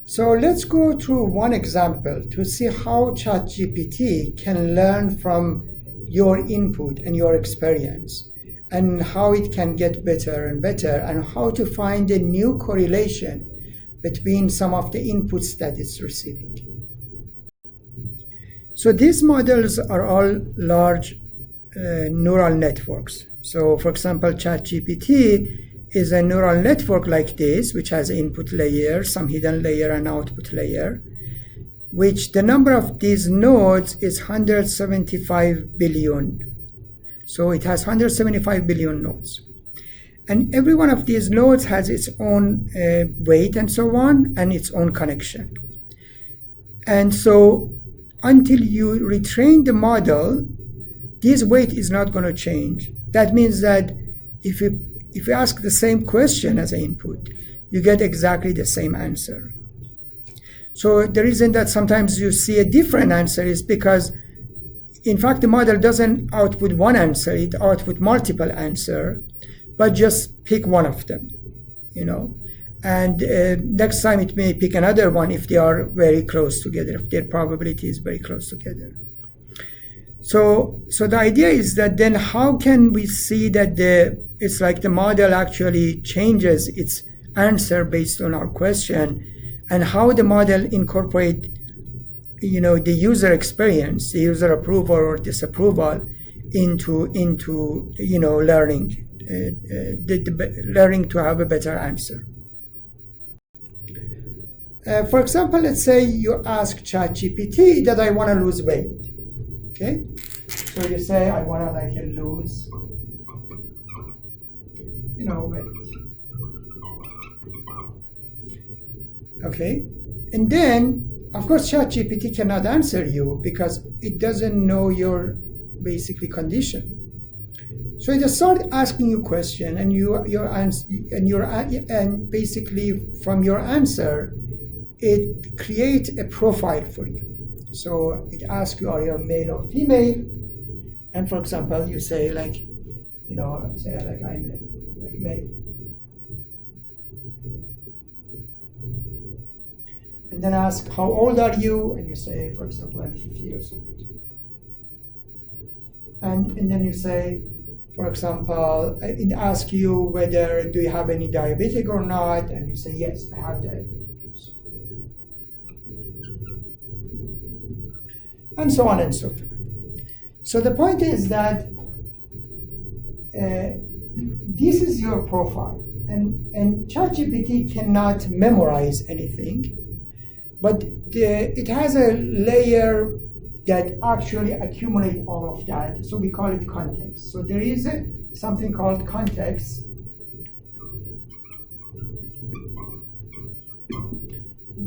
So let's go through one example to see how ChatGPT can learn from your input and your experience, and how it can get better and better, and how to find a new correlation between some of the inputs that it's receiving. So these models are all large neural networks. So for example, ChatGPT is a neural network like this, which has input layer, some hidden layer, and output layer, which the number of these nodes is 175 billion. So it has 175 billion nodes. And every one of these nodes has its own weight and so on, and its own connection. And so until you retrain the model, this weight is not going to change. That means that if you ask the same question as an input, you get exactly the same answer. So the reason that sometimes you see a different answer is because, in fact, the model doesn't output one answer, it outputs multiple answers, but just pick one of them, And next time it may pick another one if they are very close together, if their probability is very close together. So the idea is that then how can we see that it's like the model actually changes its answer based on our question, and how the model incorporate, the user experience, the user approval or disapproval into learning, learning to have a better answer. For example, let's say you ask ChatGPT that I want to lose weight. Okay, so you say I want to lose, weight. Okay, and then of course ChatGPT cannot answer you because it doesn't know your basically condition. So it just start asking you question, and your answer, and basically from your answer, it creates a profile for you. So it asks you, are you male or female? And for example, you say I'm male. And then ask, how old are you? And you say, for example, I'm 50 years old. And then you say, for example, it asks you whether do you have any diabetic or not? And you say, yes, I have diabetes. And so on and so forth. So the point is that this is your profile, and ChatGPT cannot memorize anything, but it has a layer that actually accumulates all of that. So we call it context. So there is something called context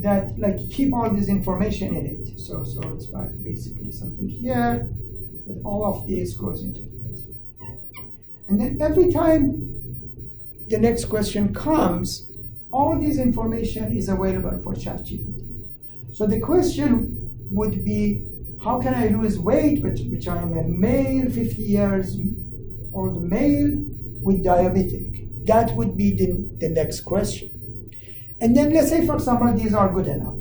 that keep all this information in it. So it's basically something here that all of this goes into it. And then every time the next question comes, all this information is available for ChatGPT. So the question would be, how can I lose weight, which I am a male, 50 years old male with diabetic? That would be the next question. And then let's say, for example, these are good enough.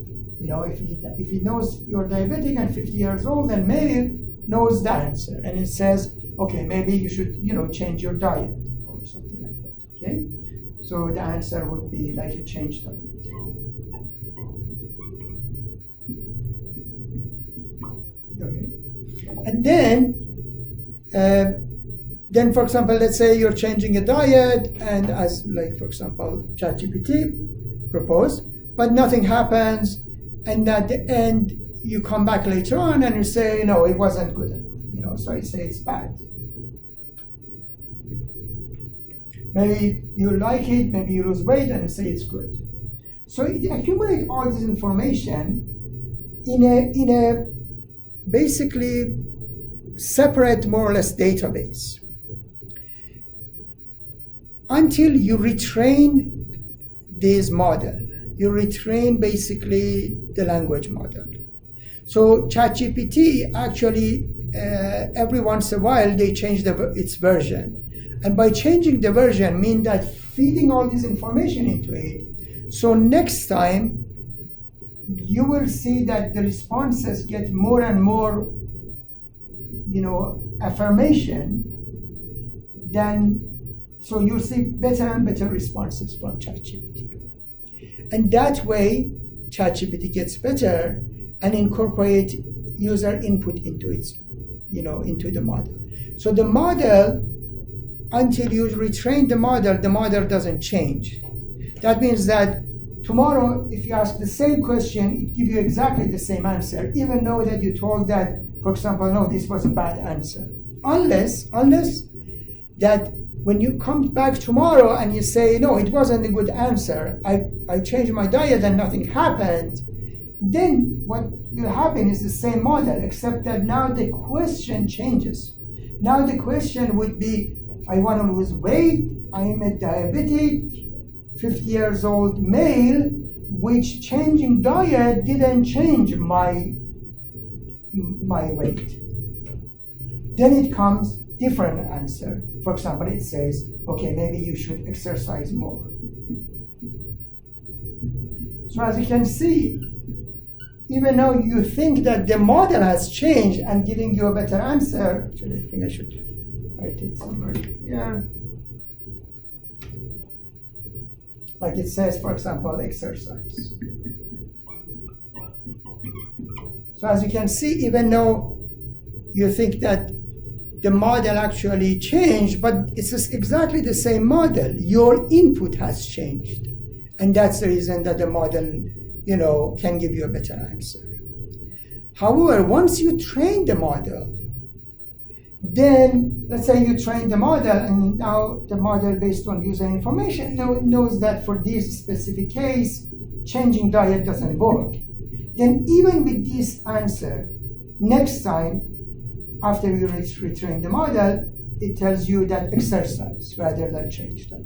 If he knows you're diabetic and 50 years old and male, knows the answer. And it says, okay, maybe you should, change your diet or something like that, okay? So the answer would be a change diet. Okay. And then, for example, let's say you're changing a diet, and as for example, ChatGPT proposed, but nothing happens, and at the end you come back later on and you say, no, it wasn't good enough. So you say it's bad. Maybe you like it, maybe you lose weight, and you say it's good. So it accumulates all this information in a basically separate, more or less, database until you retrain this model. You retrain basically the language model. So ChatGPT actually every once in a while they change its version, and by changing the version mean that feeding all this information into it. So next time you will see that the responses get more and more, affirmation. So you'll see better and better responses from ChatGPT. And that way, ChatGPT gets better and incorporate user input into its, into the model. So the model, until you retrain the model doesn't change. That means that tomorrow, if you ask the same question, it gives you exactly the same answer, even though that you told that, for example, no, this was a bad answer. Unless that when you come back tomorrow and you say, no, it wasn't a good answer, I changed my diet and nothing happened, then what will happen is the same model, except that now the question changes. Now the question would be, I want to lose weight, I am a diabetic, 50 years old male, which changing diet didn't change my weight. Then it comes different answer. For example, it says, okay, maybe you should exercise more. So as you can see, even though you think that the model has changed and giving you a better answer, actually I think I should write it somewhere here. Like it says, for example, exercise. So as you can see, even though you think that the model actually changed, but it's exactly the same model, your input has changed. And that's the reason that the model, can give you a better answer. However, once you train the model, then let's say you train the model and now the model, based on user information, knows that for this specific case, changing diet doesn't work. Then even with this answer, next time after you retrain the model, it tells you that exercise rather than change diet.